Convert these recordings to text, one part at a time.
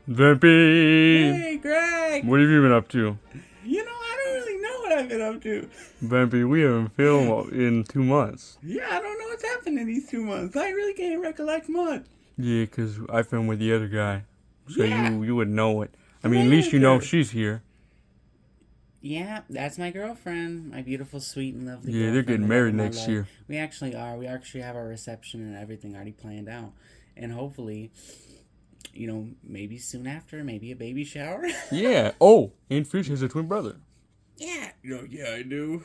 Vampy! Hey, Greg! What have you been up to? I don't really know what I've been up to. Vampy, we haven't filmed in 2 months. Yeah, I don't know what's happened in these 2 months. I really can't recollect much. Yeah, 'cause I filmed with the other guy. So Yeah. you would know it. I What mean, at least you know other? she's here. Yeah, that's my girlfriend. My beautiful, sweet, and lovely Yeah, girlfriend. they're getting the love married of my next life. year. We actually are. We actually have our reception and everything already planned out. And hopefully, maybe soon after, maybe a baby shower. Yeah. Oh, and Fish has a twin brother. Yeah. Yeah, I do.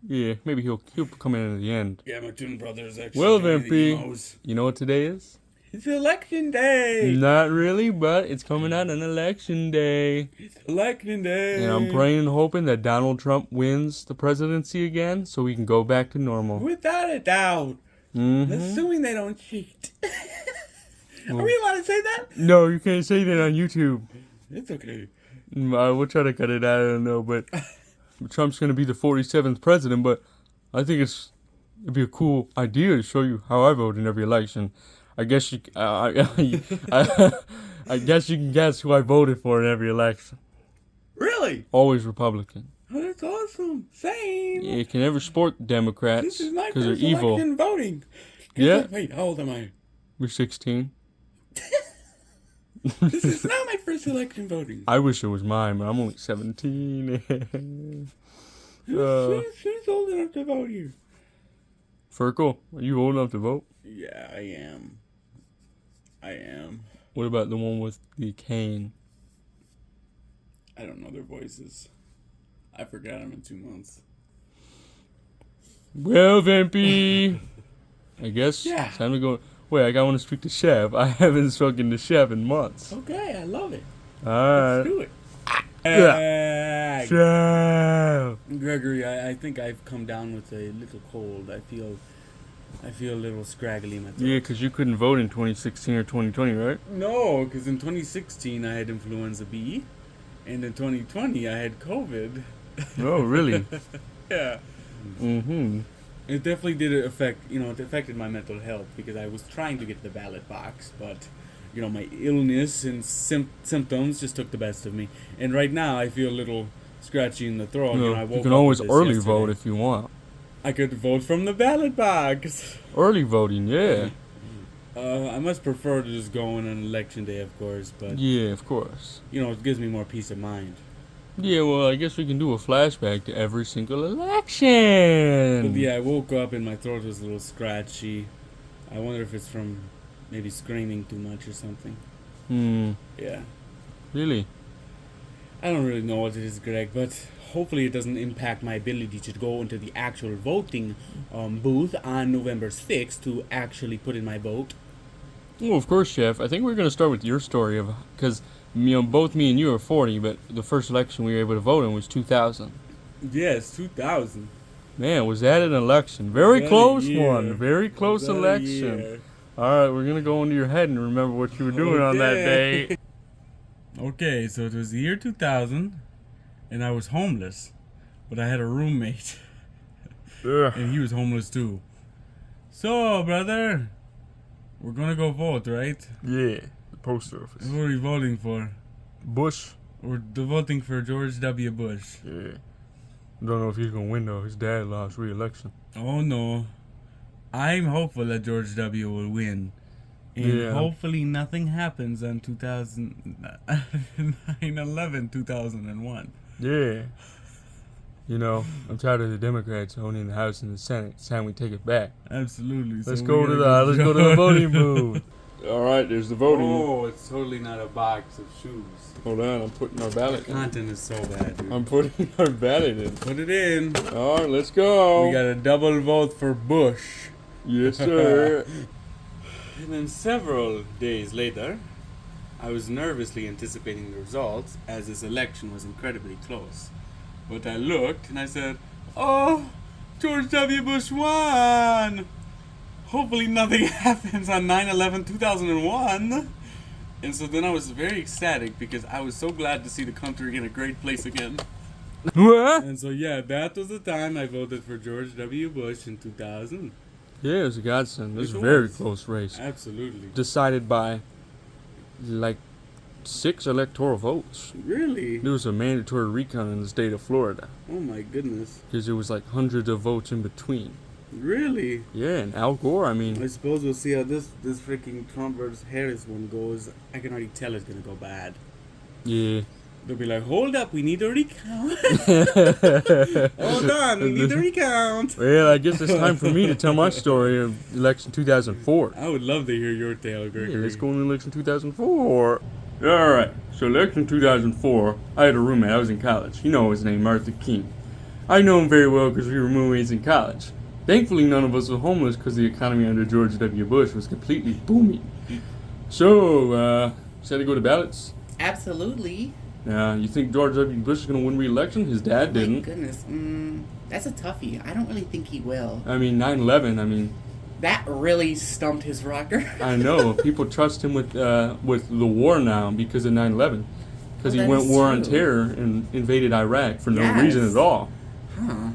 Yeah, maybe he'll come in at the end. Yeah, my twin brother is actually Well, the Vampy, emos. you know what today is? It's election day. Not really, but it's coming out on election day. It's election day. And I'm praying and hoping that Donald Trump wins the presidency again so we can go back to normal. Without a doubt. Mm-hmm. Assuming they don't cheat. Are we allowed to say that? No, you can't say that on YouTube. It's okay. We'll try to cut it out, I don't know, but Trump's going to be the 47th president, but I think it'd be a cool idea to show you how I vote in every election. I guess I guess you can guess who I voted for in every election. Really? Always Republican. Oh, that's awesome. Same. Yeah, you can never support Democrats This is my because they're first evil. election voting. Yeah. Wait, how old am I? We're 16. This is not my first election voting. I wish it was mine, but I'm only 17. Who's old enough to vote here? Ferkel, are you old enough to vote? Yeah, I am. What about the one with the cane? I don't know their voices. I forgot them in 2 months. Well, Vampy, I guess Yeah. it's time to go. Wait, I want to speak to Chef. I haven't spoken to Chef in months. Okay, I love it. All right. Let's do it. Chef. Gregory, I think I've come down with a little cold. I feel a little scraggly in my throat. Yeah, because you couldn't vote in 2016 or 2020, right? No, because in 2016 I had influenza B, and in 2020 I had COVID. Oh, really? Yeah. Mm-hmm. It definitely did affect, it affected my mental health because I was trying to get the ballot box, but, my illness and symptoms just took the best of me. And right now I feel a little scratchy in the throat. No, I woke you can up always with this early yesterday. vote if you want. I could vote from the ballot box. Early voting, yeah. I must prefer to just go on election day, of course, but, Yeah, of course. it gives me more peace of mind. Yeah, well, I guess we can do a flashback to every single election. But yeah, I woke up and my throat was a little scratchy. I wonder if it's from maybe screaming too much or something. Yeah. Really? I don't really know what it is, Greg, but hopefully it doesn't impact my ability to go into the actual voting booth on November 6th to actually put in my vote. Well, of course, Chef. I think we're going to start with your story of, because, both me and you are 40, but the first election we were able to vote in was 2000. Yes, 2000. Man, was that an election? Very That a close year. one. Very close That a election. year. All right, we're going to go into your head and remember what you were doing on that Okay. day. Okay, so it was the year 2000, and I was homeless, but I had a roommate, Ugh. and he was homeless too. So, brother, we're gonna go vote, right? Yeah, the post office. Who are we voting for? Bush. We're voting for George W. Bush. Yeah. Don't know if he's going to win, though. His dad lost re-election. Oh no, I'm hopeful that George W. will win. And Yeah. hopefully nothing happens on 2001. Yeah. I'm tired of the Democrats owning the House and the Senate. It's time we take it back. Absolutely. Let's So go we to gotta the voting booth. All right, there's the voting. Oh, it's totally not a box of shoes. Hold on, I'm putting our ballot in. Content is so bad, dude. I'm putting our ballot in. Put it in. All right, let's go. We got a double vote for Bush. Yes, sir. And then several days later, I was nervously anticipating the results as this election was incredibly close. But I looked and I said, "Oh, George W. Bush won! Hopefully nothing happens on 9/11/2001." And so then I was very ecstatic because I was so glad to see the country in a great place again. What? And so yeah, that was the time I voted for George W. Bush in 2000. Yeah, it was a godsend. This Yes, was a it very was. close race. Absolutely. Decided by, like, 6 electoral votes. Really? There was a mandatory recount in the state of Florida. Oh my goodness. Because there was like hundreds of votes in between. Really? Yeah, and Al Gore, I mean... I suppose we'll see how this freaking Trump versus Harris one goes. I can already tell it's gonna go bad. Yeah. They'll be like, hold up, we need a recount. Hold on, we need a recount. Well, I guess it's time for me to tell my story of election 2004. I would love to hear your tale, Gregory. Yeah, let's go into election 2004. Alright, so election 2004, I had a roommate, I was in college. You know his name, Arthur King. I know him very well because we were roommates in college. Thankfully, none of us were homeless because the economy under George W. Bush was completely booming. So, shall we go to ballots? Absolutely. You think George W. Bush is going to win re-election? His dad didn't. My goodness. That's a toughie. I don't really think he will. I mean, 9/11, That really stumped his rocker. I know. People trust him with the war now because of 9/11. Because he went war on terror and invaded Iraq for no reason at all. Huh.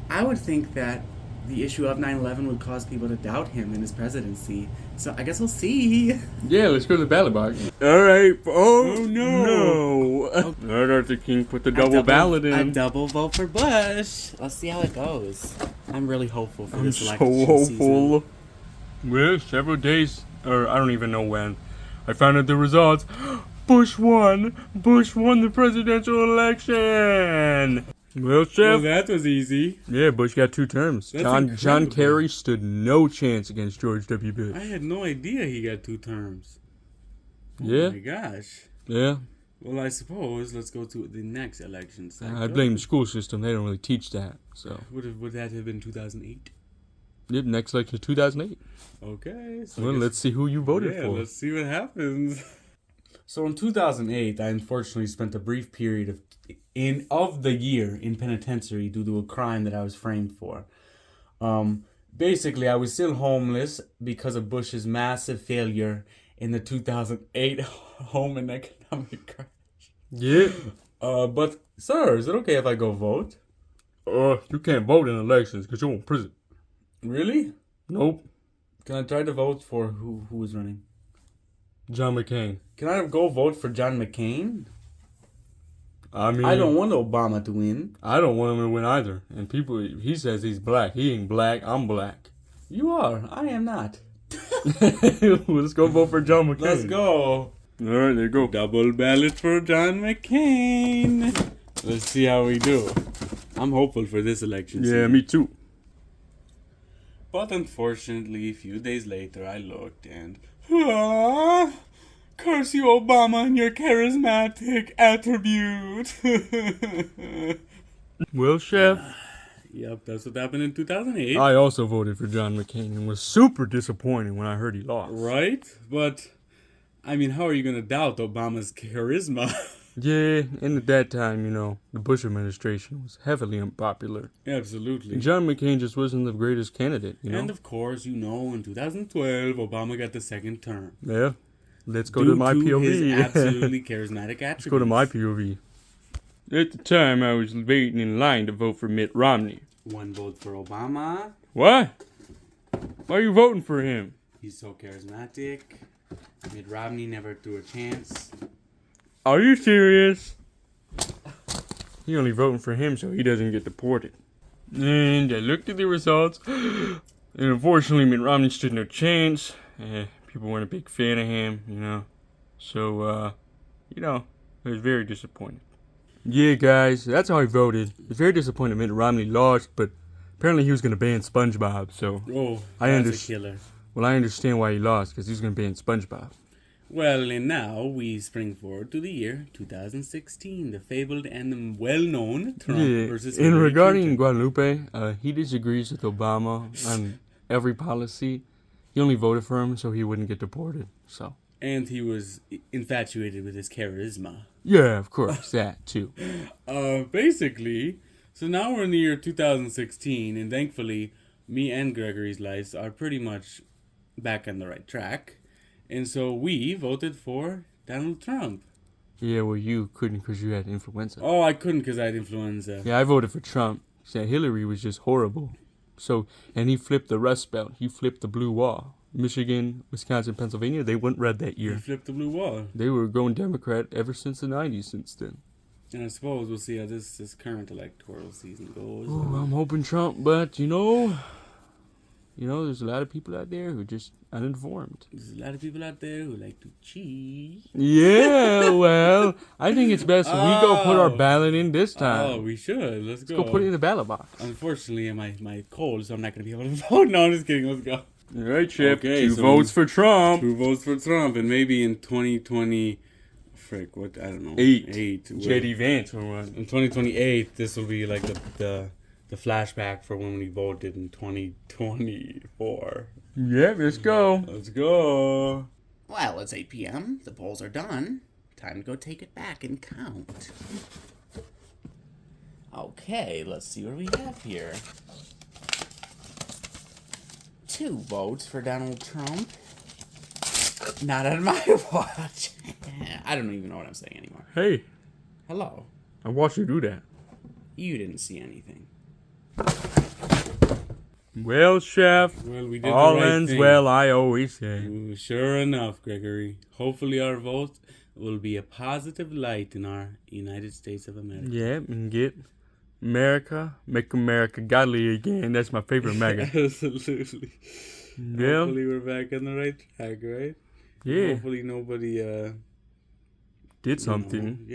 I would think that the issue of 9/11 would cause people to doubt him in his presidency. So I guess we'll see. Yeah, let's go to the ballot box. Alright. Oh, no. Alright, Arthur King, put the double ballot in. A double vote for Bush. Let's see how it goes. I'm really hopeful for I'm this so election hopeful. season. Well, several days, or I don't even know when, I found out the results. Bush won! Bush won the presidential election! Well, Chef. Well, that was easy. Yeah, Bush got 2 terms. That's John incredible. Kerry stood no chance against George W. Bush. I had no idea he got 2 terms. Yeah. Oh my gosh. Yeah. Well, I suppose let's go to the next election cycle. I blame the school system. They don't really teach that. So. Would that have been 2008? Yep, next election is 2008. Okay. So Well, let's see who you voted yeah, for. let's see what happens. So in 2008, I unfortunately spent a brief period of the year in penitentiary due to a crime that I was framed for. Basically, I was still homeless because of Bush's massive failure in the 2008 home and economic crash. Yeah. But sir, is it okay if I go vote? You can't vote in elections because you're in prison. Really? Nope. Can I try to vote for who is running? John McCain. Can I go vote for John McCain? I mean, I don't want Obama to win. I don't want him to win either. And he says he's black. He ain't black. I'm black. You are. I am not. Let's go vote for John McCain. Let's go. All right, there you go. Double ballot for John McCain. Let's see how we do. I'm hopeful for this election Yeah, season. me too. But unfortunately, a few days later, I looked and... curse you, Obama, and your charismatic attribute. Well, Chef, Yep, that's what happened in 2008. I also voted for John McCain and was super disappointed when I heard he lost. Right? But, I mean, how are you going to doubt Obama's charisma? Yeah, and at that time, the Bush administration was heavily unpopular. Absolutely. And John McCain just wasn't the greatest candidate, And of course, in 2012, Obama got the second term. Yeah. Let's go Due to my to POV. his absolutely charismatic attributes. Let's go to my POV. At the time, I was waiting in line to vote for Mitt Romney. One vote for Obama. What? Why are you voting for him? He's so charismatic. Mitt Romney never threw a chance. Are you serious? You're only voting for him so he doesn't get deported. And I looked at the results, and unfortunately Mitt Romney stood no chance. People weren't a big fan of him, So, I was very disappointed. Yeah, guys, that's how I voted. I was very disappointed Mitt Romney lost, but apparently he was going to ban SpongeBob, so... Oh, I that's a killer. Well, I understand why he lost, because he was going to ban SpongeBob. Well, and now we spring forward to the year 2016, the fabled and well-known Trump versus and Hillary regarding Clinton. Guadalupe, he disagrees with Obama on every policy. He only voted for him so he wouldn't get deported. So. And he was infatuated with his charisma. Yeah, of course, that too. Basically, so now we're in the year 2016, and thankfully, me and Gregory's lives are pretty much back on the right track. And so we voted for Donald Trump. Yeah, well, you couldn't because you had influenza. Oh, I couldn't because I had influenza. Yeah, I voted for Trump. Said Hillary was just horrible. So, and he flipped the Rust Belt. He flipped the blue wall. Michigan, Wisconsin, Pennsylvania, they went red that You year. flipped the blue wall. They were going Democrat ever since the 90s since then. And I suppose we'll see how this current electoral season goes. Ooh, I'm hoping Trump, but there's a lot of people out there who are just uninformed. There's a lot of people out there who like to cheat. Yeah, well, I think it's best we go put our Oh. ballot in this time. Oh, we should. Let's go. Let's go put it in the ballot box. Unfortunately, my cold, so I'm not going to be able to vote. No, I'm just kidding. Let's go. All right, Chip. Okay, Two so votes for Trump. 2 votes for Trump, and maybe in 2020, what, I don't know. Eight. where- J.D. Vance will run. In 2028, this will be like the flashback for when we voted in 2024. Yeah, let's go. Let's go. Well, it's 8 p.m. The polls are done. Time to go take it back and count. Okay, let's see what we have here. 2 votes for Donald Trump. Not on my watch. I don't even know what I'm saying anymore. Hey, Hello. I watched you do that. You didn't see anything. Well, Chef, Well, we did all the right ends thing. well, I always say. Ooh, sure enough, Gregory. Hopefully our vote will be a positive light in our United States of America. Yeah, and get make America godly again. That's my favorite mega. Absolutely. Yeah, Hopefully we're back on the right track, right? yeah, Hopefully nobody did something.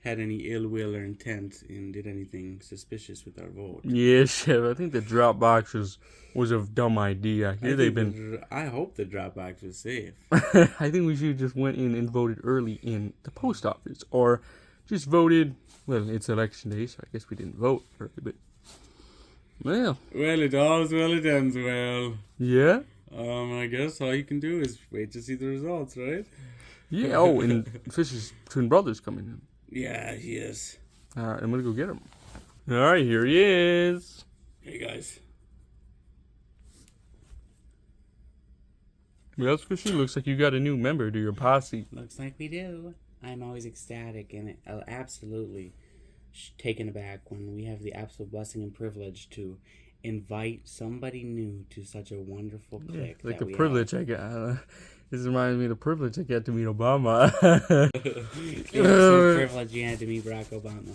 had any ill will or intent and did anything suspicious with our vote. Yeah, Chef, I think the drop box was a dumb idea. Here they've been. I hope the Dropbox was safe. I think we should have just went in and voted early in the post office, or just voted. Well, it's election day, so I guess we didn't vote early, but well, Well, it all's well, it ends well. yeah, I guess all you can do is wait to see the results, right? yeah. Oh, and Fisher's twin brother's coming in. Yeah, he is. All right, I'm gonna go get him. All right, here he is. Hey guys. Well, Fisher, looks like you got a new member to your posse. Looks like we do. I'm always ecstatic and absolutely taken aback when we have the absolute blessing and privilege to invite somebody new to such a wonderful clique. Like that the we privilege I got. This reminds me of the privilege I got to meet Obama. Have. It's a privilege you had to meet Barack Obama.